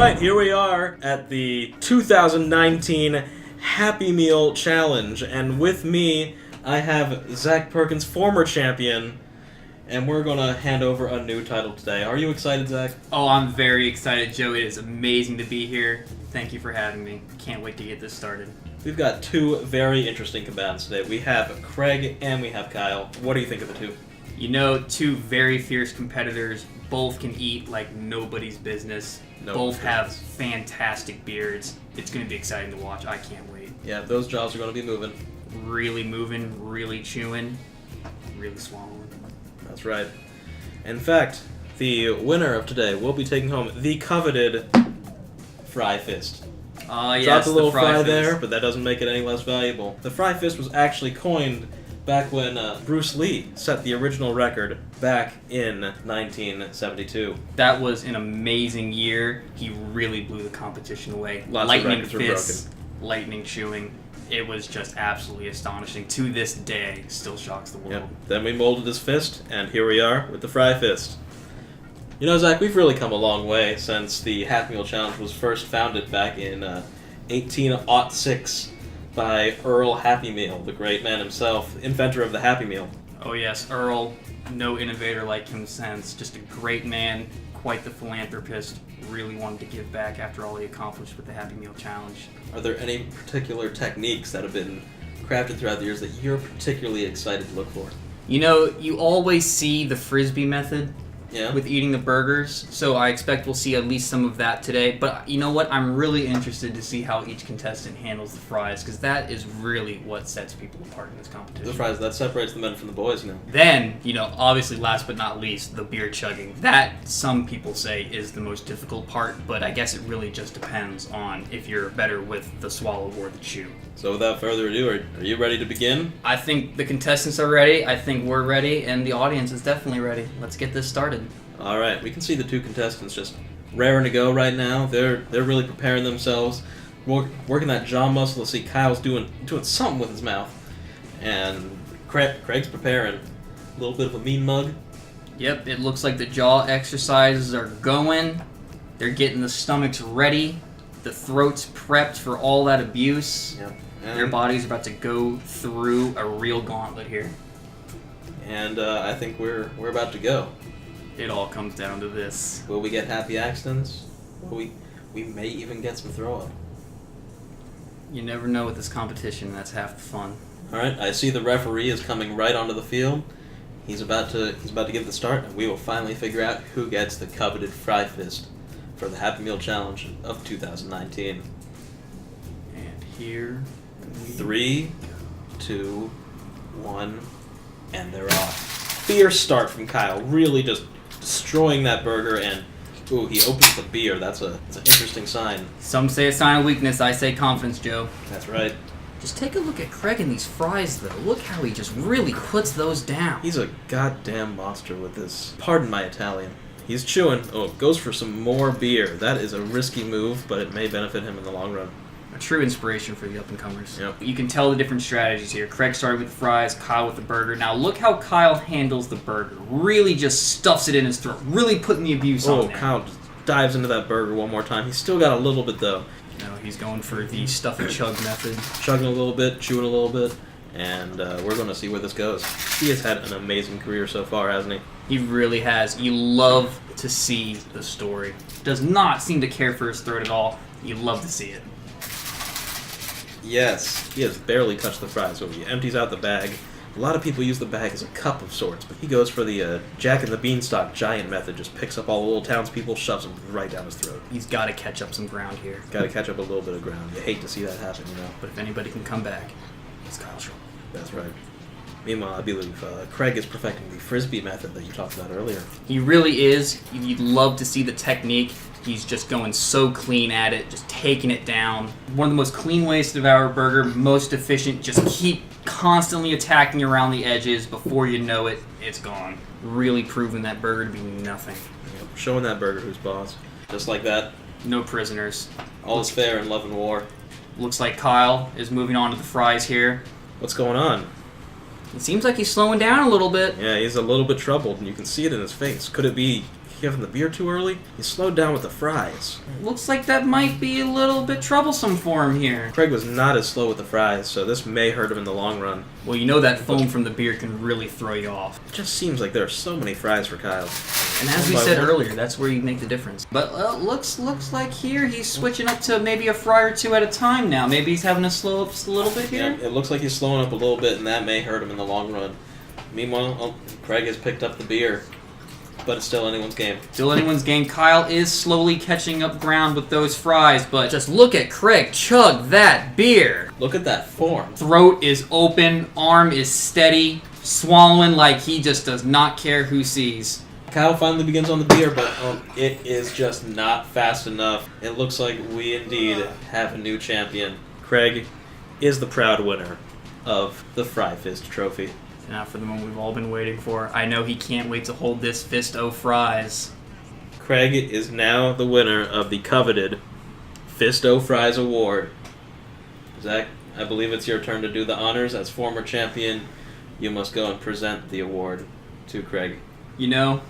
right, here we are at the 2019 Happy Meal Challenge, and with me, I have Zach Perkins, former champion, and we're going to hand over a new title today. Are you excited, Zach? Oh, I'm very excited, Joe. It is amazing to be here. Thank you for having me. Can't wait to get this started. We've got two very interesting combatants today. We have Craig and we have Kyle. What do you think of the two? You know, two very fierce competitors. Both can eat like nobody's business. Both have fantastic beards. It's going to be exciting to watch. I can't wait. Yeah, those jaws are going to be moving. Really moving, really chewing, really swallowing. That's right. In fact, the winner of today will be taking home the coveted Fry Fist. Yes, Dropped a little the fry fist. there, but that doesn't make it any less valuable. The Fry Fist was actually coined back when Bruce Lee set the original record back in 1972. That was an amazing year. He really blew the competition away. Lots Lightning of records were fists, lightning chewing. It was just absolutely astonishing. To this day, still shocks the world. Yep. Then we molded his fist, and here we are with the Fry Fist. You know, Zach, we've really come a long way since the Happy Meal Challenge was first founded back in 1806 by Earl Happy Meal, the great man himself, inventor of the Happy Meal. Oh yes, Earl, no innovator like him since. Just a great man, quite the philanthropist. Really wanted to give back after all he accomplished with the Happy Meal Challenge. Are there any particular techniques that have been crafted throughout the years that you're particularly excited to look for? You know, you always see the Frisbee method. Yeah. With eating the burgers, so I expect we'll see at least some of that today. But you know what? I'm really interested to see how each contestant handles the fries, because that is really what sets people apart in this competition. The fries, that separates the men from the boys, you know. Then, you know, obviously last but not least, the beer chugging. That, some people say, is the most difficult part, but I guess it really just depends on if you're better with the swallow or the chew. So without further ado, are you ready to begin? I think the contestants are ready, I think we're ready, and the audience is definitely ready. Let's get this started. All right, we can see the two contestants just raring to go right now. They're really preparing themselves, working that jaw muscle. Let's see, Kyle's doing something with his mouth, and Craig's preparing a little bit of a mean mug. Yep, it looks like the jaw exercises are going. They're getting the stomachs ready. The throat's prepped for all that abuse. Yep. Their bodies about to go through a real gauntlet here. And I think we're about to go. It all comes down to this. Will we get happy accidents? We may even get some throw up. You never know with this competition. That's half the fun. All right, I see the referee is coming right onto the field. He's about to give the start, and we will finally figure out who gets the coveted Fry Fist for the Happy Meal Challenge of 2019. And here, 3, 2, 1, and they're off. Fierce start from Kyle, really just destroying that burger, and ooh, he opens the beer. That's an interesting sign. some say a sign of weakness. I say confidence, Joe. That's right. Just take a look at Craig and these fries, though. Look how he just really puts those down. He's a goddamn monster with this. Pardon my Italian. He's chewing. Oh, goes for some more beer. That is a risky move, but it may benefit him in the long run. A true inspiration for the up-and-comers. Yep. You can tell the different strategies here. Craig started with the fries, Kyle with the burger. Now look how Kyle handles the burger. Really just stuffs it in his throat. Really putting the abuse on there. Kyle just dives into that burger one more time. He's still got a little bit, though. No, he's going for the stuff and chug method. Chugging a little bit, chewing a little bit, and we're going to see where this goes. He has had an amazing career so far, hasn't he? He really has. You love to see the story. Does not seem to care for his throat at all. You love to see it. Yes, he has barely touched the fries, so he empties out the bag. A lot of people use the bag as a cup of sorts, but he goes for the Jack and the Beanstalk giant method, just picks up all the little townspeople, shoves them right down his throat. He's got to catch up some ground here. Got to catch up a little bit of ground. You hate to see that happen, you know. But if anybody can come back, it's Kyle Schroth. That's right. Meanwhile, I believe Craig is perfecting the Frisbee method that you talked about earlier. He really is. You'd love to see the technique. He's just going so clean at it, just taking it down. One of the most clean ways to devour a burger, most efficient. Just keep constantly attacking around the edges. Before you know it, it's gone. Really proving that burger to be nothing. Yep. Showing that burger who's boss. Just like that. No prisoners. All is fair in love and war. Looks like Kyle is moving on to the fries here. What's going on? It seems like he's slowing down a little bit. Yeah, he's a little bit troubled, and you can see it in his face. Could it be he giving the beer too early. He slowed down with the fries. Looks like that might be a little bit troublesome for him here. Craig was not as slow with the fries, so this may hurt him in the long run. Well, you know that foam from the beer can really throw you off. It just seems like there are so many fries for Kyle. And as we said earlier, that's where you make the difference. But looks like here he's switching up to maybe a fry or two at a time now. Maybe he's having to slow up just a little bit here. Yeah, it looks like he's slowing up a little bit, and that may hurt him in the long run. Meanwhile, Craig has picked up the beer, but it's still anyone's game. Still anyone's game. Kyle is slowly catching up ground with those fries, but just look at Craig chug that beer. Look at that form. Throat is open, arm is steady, swallowing like he just does not care who sees. Kyle finally begins on the beer, but it is just not fast enough. It looks like we indeed have a new champion. Craig is the proud winner of the Fry Fist Trophy. Now for the moment we've all been waiting for. I know he can't wait to hold this fist o' fries. Craig is now the winner of the coveted Fist o' Fries Award. Zach, I believe it's your turn to do the honors. As former champion, you must go and present the award to Craig. You know,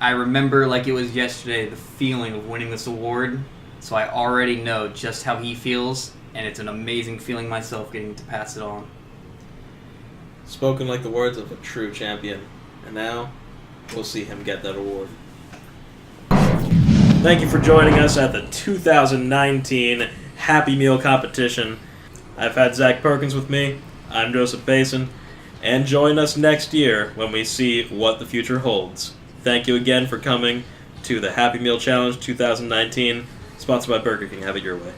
I remember like it was yesterday the feeling of winning this award, so I already know just how he feels, and it's an amazing feeling myself getting to pass it on. Spoken like the words of a true champion. And now, we'll see him get that award. Thank you for joining us at the 2019 Happy Meal Competition. I've had Zach Perkins with me. I'm Joseph Payson. And join us next year when we see what the future holds. Thank you again for coming to the Happy Meal Challenge 2019, sponsored by Burger King. Have it your way.